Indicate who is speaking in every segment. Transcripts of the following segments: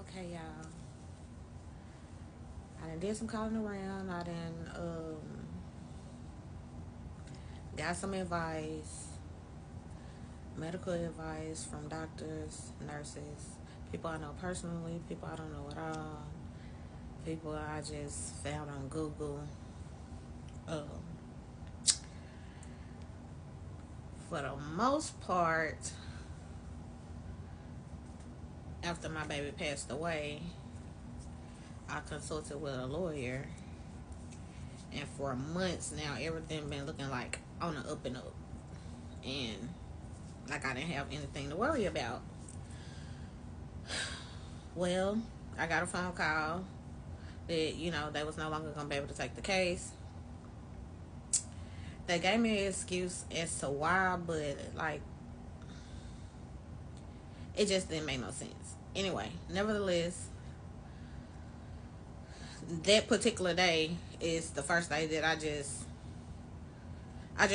Speaker 1: Okay, y'all. I done did some calling around. I done got some advice, medical advice from doctors, nurses, people I know personally, people I don't know at all, people I just found on Google. Um, for the most part, after my baby passed away, I consulted with a lawyer, and for months now, everything been looking like on the up and up, and like I didn't have anything to worry about. Well, I got a phone call that they was no longer gonna be able to take the case. They gave me an excuse as to why, but like it just didn't make no sense. Anyway, nevertheless, that particular day is the first day that I just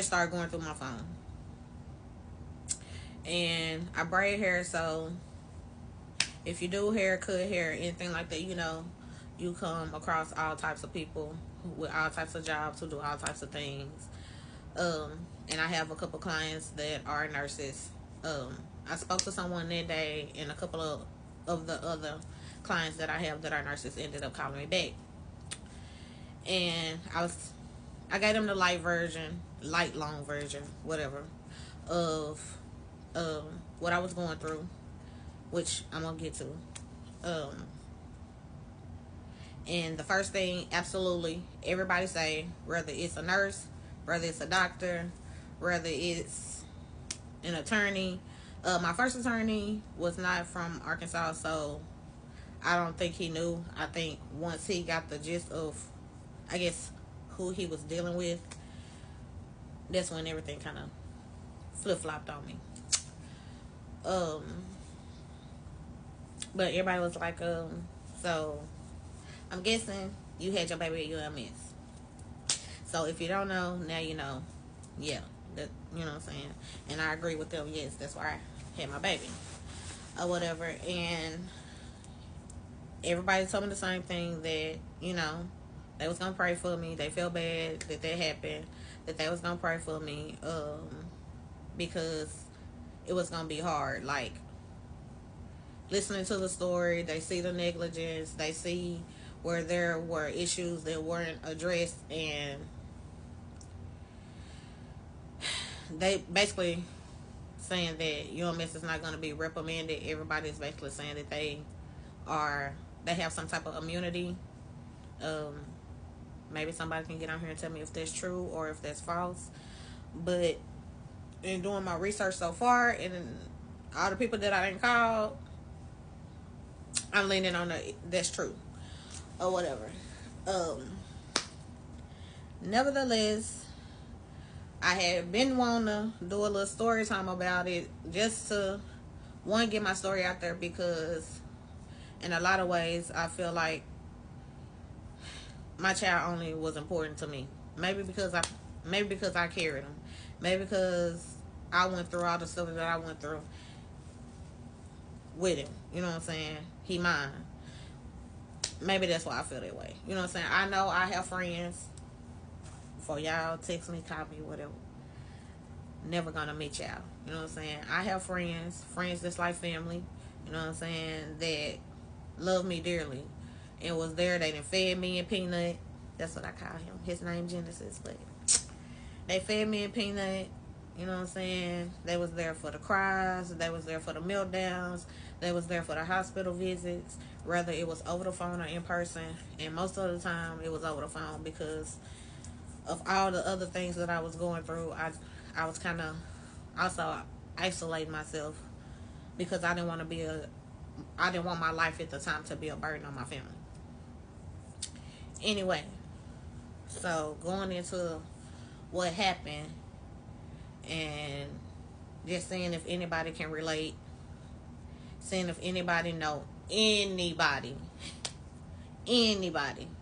Speaker 1: started going through my phone, and I braid hair. So if you do hair, cut hair, anything like that, you come across all types of people with all types of jobs who do all types of things. And I have a couple clients that are nurses. I spoke to someone that day, and a couple of the other clients that I have that are nurses ended up calling me back. And I gave them the light long version, whatever, of what I was going through, which I'm gonna get to. Um, and the first thing, absolutely, everybody say, whether it's a nurse, whether it's a doctor, whether it's an attorney. My first attorney was not from Arkansas, so I don't think he knew. I think once he got the gist of, I guess, who he was dealing with, that's when everything kind of flip flopped on me. Um, but everybody was like, so I'm guessing you had your baby at UAMS. So if you don't know, now you know. Yeah, that you know what I'm saying. And I agree with them. Yes, that's why I had my baby or whatever. And everybody told me the same thing, that they was gonna pray for me. They felt bad that happened. That they was gonna pray for me, because it was gonna be hard. Like listening to the story, they see the negligence. They see where there were issues that weren't addressed, and they basically saying that UMS is not going to be reprimanded. Everybody's basically saying that they have some type of immunity. Um, Maybe somebody can get on here and tell me if that's true or if that's false. But in doing my research so far, and all the people that I didn't call, I'm leaning on that's true or whatever. Um, Nevertheless, I had been wanting to do a little story time about it, just to one, get my story out there, because in a lot of ways I feel like my child only was important to me. Maybe because I carried him. Maybe because I went through all the stuff that I went through with him. You know what I'm saying? He mine. Maybe that's why I feel that way. You know what I'm saying? I know I have friends. For y'all, text me, call me, whatever. Never gonna meet y'all. You know what I'm saying? I have friends that's like family. You know what I'm saying? That love me dearly and was there. They done fed me and Peanut. That's what I call him. His name Genesis, but they fed me and Peanut. You know what I'm saying? They was there for the cries. They was there for the meltdowns. They was there for the hospital visits, whether it was over the phone or in person. And most of the time, it was over the phone, because of all the other things that I was going through. I was kind of also isolating myself, because I didn't want my life at the time to be a burden on my family. Anyway, so going into what happened, and just seeing if anybody can relate, seeing if anybody know anybody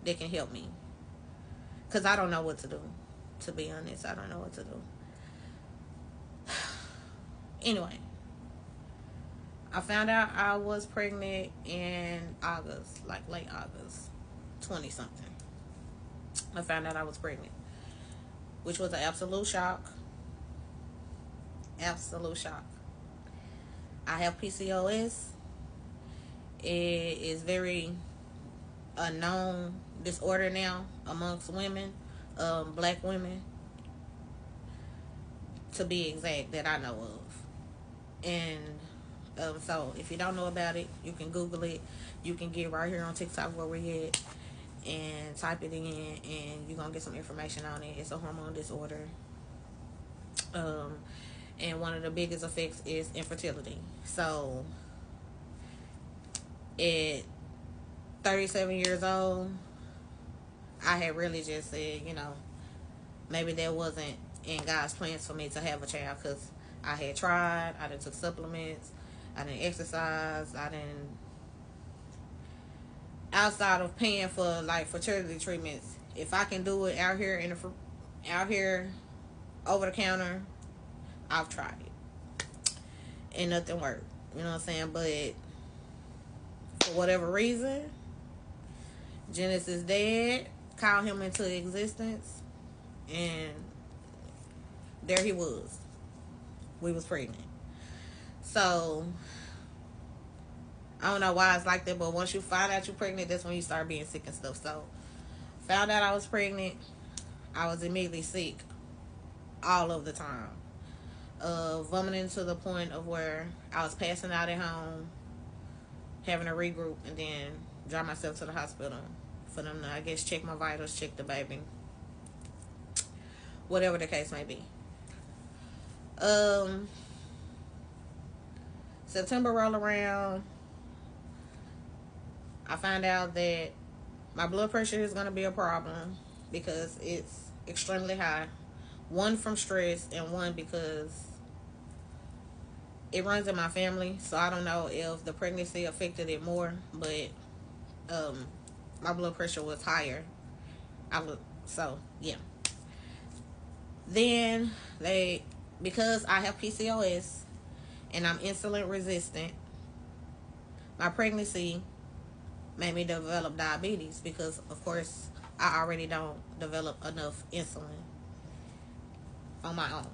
Speaker 1: that can help me, because I don't know what to do. To be honest, I don't know what to do. Anyway, I found out I was pregnant in August, like late August, 20 something. I found out I was pregnant, which was an absolute shock. Absolute shock. I have PCOS. It is very a known disorder now amongst women, black women, to be exact, that I know of. And so if you don't know about it, you can Google it. You can get right here on TikTok where we're at and type it in, and you're gonna get some information on it. It's a hormone disorder. And one of the biggest effects is infertility. So at 37 years old, I had really just said, maybe that wasn't in God's plans for me to have a child, because I had tried, I done took supplements, I didn't exercise, outside of paying for like fertility treatments, if I can do it out here over the counter, I've tried it and nothing worked. You know what I'm saying? But for whatever reason, Genesis' dad called him into existence, and there he was. We was pregnant. So I don't know why it's like that, but once you find out you're pregnant, that's when you start being sick and stuff. So found out I was pregnant, I was immediately sick all of the time. Vomiting to the point of where I was passing out at home, having a regroup, and then drive myself to the hospital for them to, I guess, check my vitals, check the baby, whatever the case may be. September roll around, I find out that my blood pressure is going to be a problem because it's extremely high. One from stress, and one because it runs in my family. So I don't know if the pregnancy affected it more, but my blood pressure was higher. So yeah. Then because I have PCOS and I'm insulin resistant, my pregnancy made me develop diabetes because, of course, I already don't develop enough insulin on my own.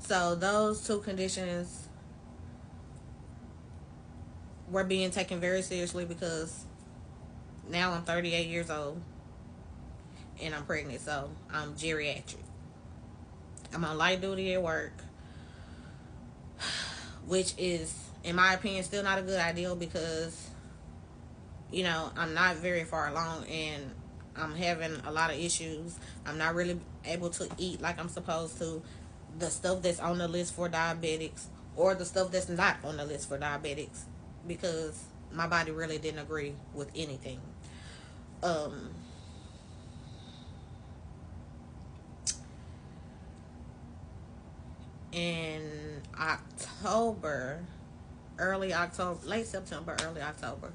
Speaker 1: So those two conditions were being taken very seriously because now I'm 38 years old and I'm pregnant, so I'm geriatric. I'm on light duty at work, which is, in my opinion, still not a good idea because, I'm not very far along and I'm having a lot of issues. I'm not really able to eat like I'm supposed to. The stuff that's on the list for diabetics, or the stuff that's not on the list for diabetics, because my body really didn't agree with anything. In October, late September, early October,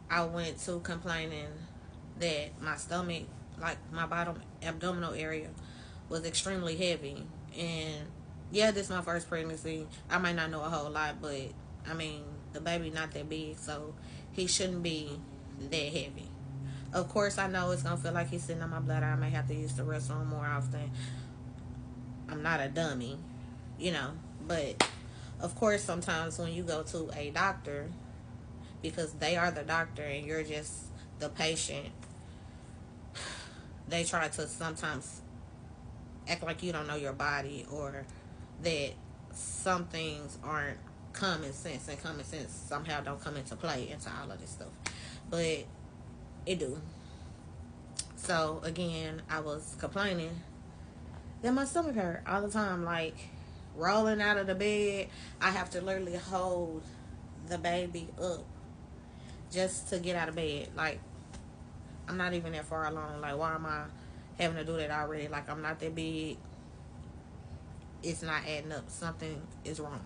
Speaker 1: I went to complaining that my stomach, like my bottom abdominal area, was extremely heavy. And yeah, this is my first pregnancy. I might not know a whole lot, but I mean, the baby not that big, so he shouldn't be that heavy. Of course, I know it's gonna feel like he's sitting on my bladder. I may have to use the restroom more often. I'm not a dummy, but of course, sometimes when you go to a doctor, because they are the doctor and you're just the patient, they try to sometimes act like you don't know your body, or that some things aren't common sense, and common sense somehow don't come into play into all of this stuff, but it do. So again, I was complaining that my stomach hurt all the time, like rolling out of the bed. I have to literally hold the baby up just to get out of bed. Like, I'm not even that far along. Like, why am I having to do that already? Like, I'm not that big. It's not adding up. Something is wrong.